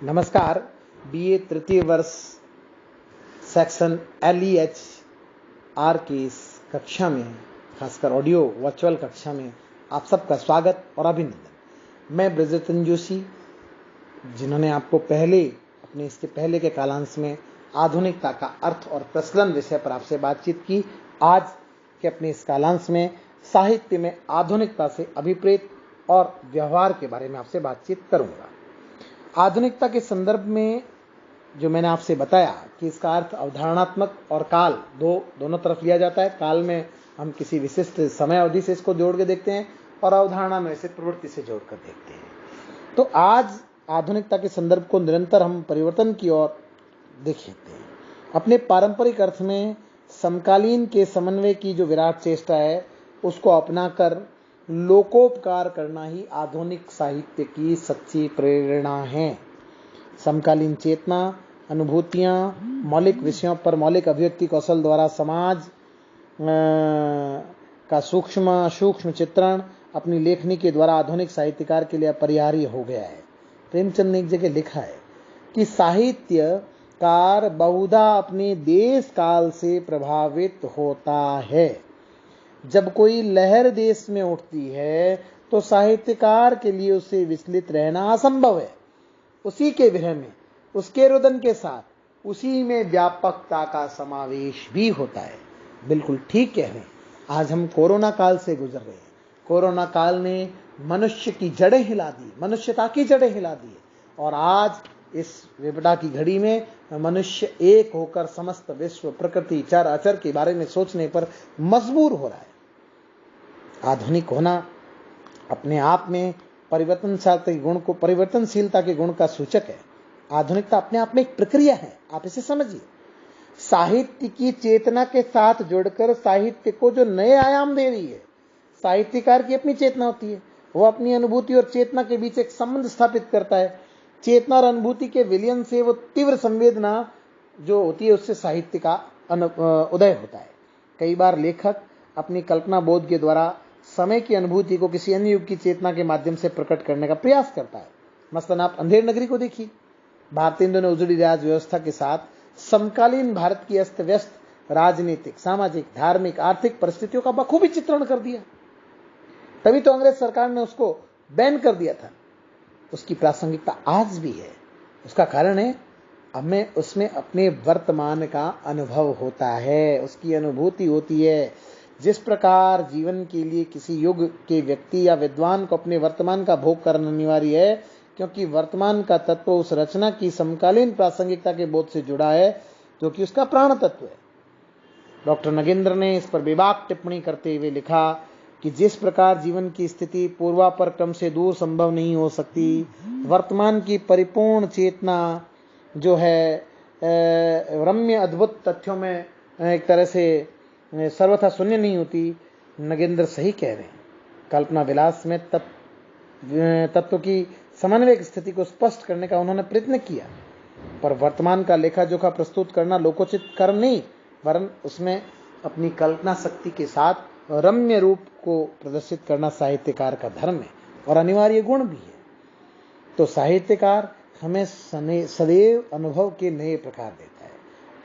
नमस्कार। बीए तृतीय वर्ष सेक्शन LEHR की इस कक्षा में, खासकर ऑडियो वर्चुअल कक्षा में आप सबका स्वागत और अभिनंदन। मैं ब्रजरतन जोशी, जिन्होंने आपको इसके पहले के कालांश में आधुनिकता का अर्थ और प्रचलन विषय पर आपसे बातचीत की, आज के अपने इस कालांश में साहित्य में आधुनिकता से अभिप्रेत और व्यवहार के बारे में आपसे बातचीत करूंगा। आधुनिकता के संदर्भ में जो मैंने आपसे बताया कि इसका अर्थ अवधारणात्मक और काल दोनों तरफ लिया जाता है। काल में हम किसी विशिष्ट समय अवधि से इसको जोड़ के देखते हैं और अवधारणा में इसे प्रवृत्ति से जोड़कर देखते हैं। तो आज आधुनिकता के संदर्भ को निरंतर हम परिवर्तन की ओर देखते हैं। अपने पारंपरिक अर्थ में समकालीन के समन्वय की जो विराट चेष्टा है, उसको अपनाकर लोकोपकार करना ही आधुनिक साहित्य की सच्ची प्रेरणा है। समकालीन चेतना, अनुभूतियां, मौलिक विषयों पर मौलिक अभिव्यक्ति कौशल द्वारा समाज का सूक्ष्म चित्रण अपनी लेखनी के द्वारा आधुनिक साहित्यकार के लिए अपरिहार्य हो गया है। प्रेमचंद ने एक जगह लिखा है कि साहित्यकार बहुधा अपने देश काल से प्रभावित होता है। जब कोई लहर देश में उठती है तो साहित्यकार के लिए उसे विचलित रहना असंभव है। उसी के विरह में, उसके रुदन के साथ उसी में व्यापकता का समावेश भी होता है। बिल्कुल ठीक कह रहे हैं। आज हम कोरोना काल से गुजर रहे हैं। कोरोना काल ने मनुष्य की जड़ें हिला दी, मनुष्यता की जड़ें हिला दी, और आज इस विपदा की घड़ी में मनुष्य एक होकर समस्त विश्व, प्रकृति, चर अचर के बारे में सोचने पर मजबूर हो रहा है। आधुनिक होना अपने आप में परिवर्तनशीलता के गुण का सूचक है। आधुनिकता अपने आप में एक प्रक्रिया है, आप इसे समझिए। साहित्य की चेतना के साथ जुड़कर साहित्य को जो नए आयाम दे रही है। साहित्यकार की अपनी चेतना होती है, वो अपनी अनुभूति और चेतना के बीच एक संबंध स्थापित करता है। चेतना और अनुभूति के विलयन से वो तीव्र संवेदना जो होती है, उससे साहित्य का उदय होता है। कई बार लेखक अपनी कल्पना बोध के द्वारा समय की अनुभूति को किसी अन्य युग की चेतना के माध्यम से प्रकट करने का प्रयास करता है। मसलन आप अंधेर नगरी को देखिए। भारतेंदु ने उजड़ी राज व्यवस्था के साथ समकालीन भारत की अस्त व्यस्त राजनीतिक, सामाजिक, धार्मिक, आर्थिक परिस्थितियों का बखूबी चित्रण कर दिया। तभी तो अंग्रेज सरकार ने उसको बैन कर दिया था। उसकी प्रासंगिकता आज भी है। उसका कारण है हमें उसमें अपने वर्तमान का अनुभव होता है, उसकी अनुभूति होती है। जिस प्रकार जीवन के लिए किसी युग के व्यक्ति या विद्वान को अपने वर्तमान का भोग करना अनिवार्य है, क्योंकि वर्तमान का तत्व उस रचना की समकालीन प्रासंगिकता के बोध से जुड़ा है, जो कि उसका प्राण तत्व है। डॉक्टर नगेंद्र ने इस पर बेबाक टिप्पणी करते हुए लिखा कि जिस प्रकार जीवन की स्थिति पूर्वापर क्रम से दूर संभव नहीं हो सकती, वर्तमान की परिपूर्ण चेतना जो है रम्य अद्भुत तथ्यों में एक तरह से सर्वथा शून्य नहीं होती। नगेंद्र सही कह रहे हैं। कल्पना विलास में तत्व की समन्वय स्थिति को स्पष्ट करने का उन्होंने प्रयत्न किया, पर वर्तमान का लेखा जोखा प्रस्तुत करना लोकोचित कर्म नहीं, वरन उसमें अपनी कल्पना शक्ति के साथ रम्य रूप को प्रदर्शित करना साहित्यकार का धर्म है और अनिवार्य गुण भी है। तो साहित्यकार हमें सदैव अनुभव के नए प्रकार देता है।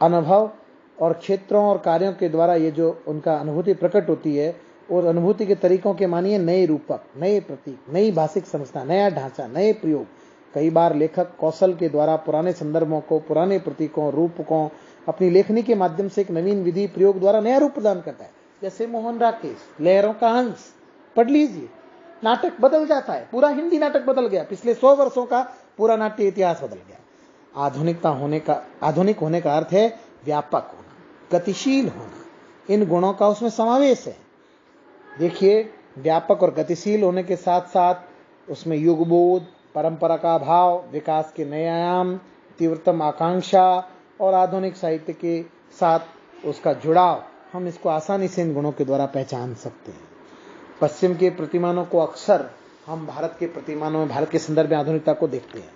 अनुभव और क्षेत्रों और कार्यों के द्वारा ये जो उनका अनुभूति प्रकट होती है, और अनुभूति के तरीकों के मानिए नए रूपक, नए प्रतीक, नई भाषिक संरचना, नया ढांचा, नए प्रयोग। कई बार लेखक कौशल के द्वारा पुराने संदर्भों को, पुराने प्रतीकों, रूपकों अपनी लेखनी के माध्यम से एक नवीन विधि प्रयोग द्वारा नया रूप प्रदान करता है। जैसे मोहन राकेश, लहरों का हंस, पढ़ लीजिए। नाटक बदल जाता है, पूरा हिंदी नाटक बदल गया, पिछले 100 वर्षों का पूरा नाट्य इतिहास बदल गया। आधुनिक होने का अर्थ है व्यापक होना, गतिशील होना। इन गुणों का उसमें समावेश है। देखिए, व्यापक और गतिशील होने के साथ साथ उसमें युगबोध, परंपरा का भाव, विकास के नए आयाम, तीव्रतम आकांक्षा और आधुनिक साहित्य के साथ उसका जुड़ाव, हम इसको आसानी से इन गुणों के द्वारा पहचान सकते हैं। पश्चिम के प्रतिमानों को अक्सर हम भारत के प्रतिमानों में, भारत के संदर्भ में आधुनिकता को देखते हैं,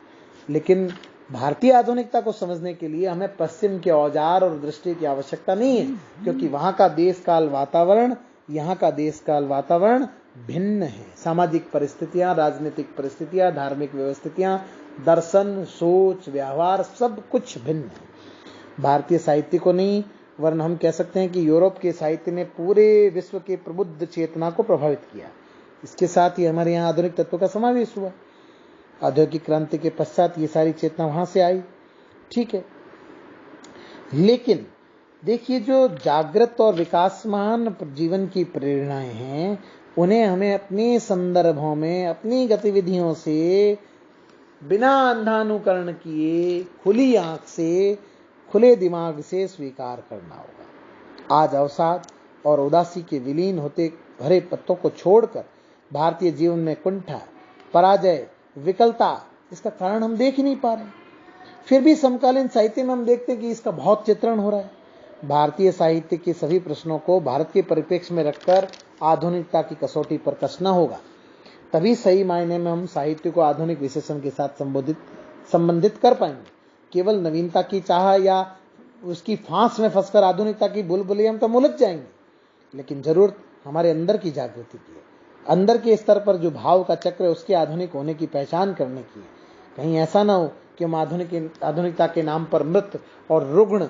लेकिन भारतीय आधुनिकता को समझने के लिए हमें पश्चिम के औजार और दृष्टि की आवश्यकता नहीं है, क्योंकि वहां का देश काल वातावरण, यहाँ का देश काल वातावरण भिन्न है। सामाजिक परिस्थितियां, राजनीतिक परिस्थितियां, धार्मिक व्यवस्थितियां दर्शन, सोच, व्यवहार सब कुछ भिन्न है। भारतीय साहित्य को नहीं, वरन हम कह सकते हैं कि यूरोप के साहित्य ने पूरे विश्व के प्रबुद्ध चेतना को प्रभावित किया। इसके साथ ही हमारे यहाँ आधुनिक तत्व का समावेश हुआ। औद्योगिक क्रांति के पश्चात ये सारी चेतना वहां से आई, ठीक है। लेकिन देखिए, जो जागृत और विकासमान जीवन की प्रेरणाएं हैं, उन्हें हमें अपने संदर्भों में, अपनी गतिविधियों से, बिना अंधानुकरण किए, खुली आंख से, खुले दिमाग से स्वीकार करना होगा। आज अवसाद और उदासी के विलीन होते भरे पत्तों को छोड़कर भारतीय जीवन में कुंठा, पराजय, विकलता, इसका कारण हम देख ही नहीं पा रहे। फिर भी समकालीन साहित्य में हम देखते हैं कि इसका बहुत चित्रण हो रहा है। भारतीय साहित्य के सभी प्रश्नों को भारत के परिप्रेक्ष्य में रखकर आधुनिकता की कसौटी पर कसना होगा। तभी सही मायने में हम साहित्य को आधुनिक विशेषण के साथ संबंधित कर पाएंगे। केवल नवीनता की चाह या उसकी फांस में फंसकर आधुनिकता की बुलबुली हम तो उलझ जाएंगे। लेकिन जरूरत हमारे अंदर की जागृति की है, अंदर के स्तर पर जो भाव का चक्र है उसके आधुनिक होने की पहचान करने की है। कहीं ऐसा ना हो कि हम आधुनिकता के नाम पर मृत और रुग्ण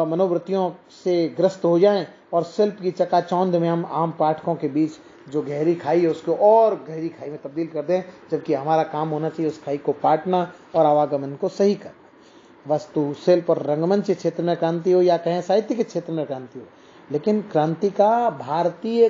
मनोवृत्तियों से ग्रस्त हो जाएं और शिल्प की चकाचौंध में हम आम पाठकों के बीच जो गहरी खाई है उसको और गहरी खाई में तब्दील कर दें, जबकि हमारा काम होना चाहिए उस खाई को पाटना और आवागमन को सही करना। वस्तु, शिल्प और रंगमंच क्षेत्र में क्रांति हो या कहें साहित्य के क्षेत्र में क्रांति हो, लेकिन क्रांति का भारतीय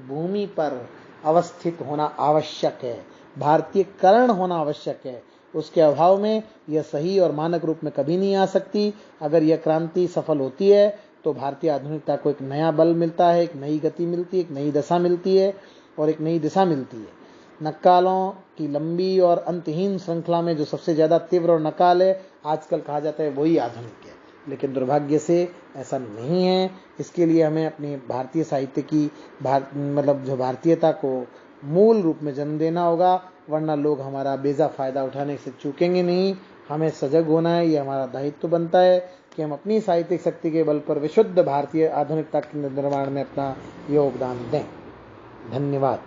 भूमि पर अवस्थित होना आवश्यक है, भारतीयकरण होना आवश्यक है। उसके अभाव में यह सही और मानक रूप में कभी नहीं आ सकती। अगर यह क्रांति सफल होती है तो भारतीय आधुनिकता को एक नया बल मिलता है, एक नई गति मिलती है, एक नई दशा मिलती है और एक नई दिशा मिलती है। नक्कालों की लंबी और अंतहीन श्रृंखला में जो सबसे ज्यादा तीव्र और नकाल है, आजकल कहा जाता है वही आधुनिक है, लेकिन दुर्भाग्य से ऐसा नहीं है। इसके लिए हमें अपनी भारतीय साहित्य की जो भारतीयता को मूल रूप में जन्म देना होगा, वरना लोग हमारा बेजा फायदा उठाने से चूकेंगे नहीं। हमें सजग होना है, ये हमारा दायित्व बनता है कि हम अपनी साहित्यिक शक्ति के बल पर विशुद्ध भारतीय आधुनिकता के निर्माण में अपना योगदान दें। धन्यवाद।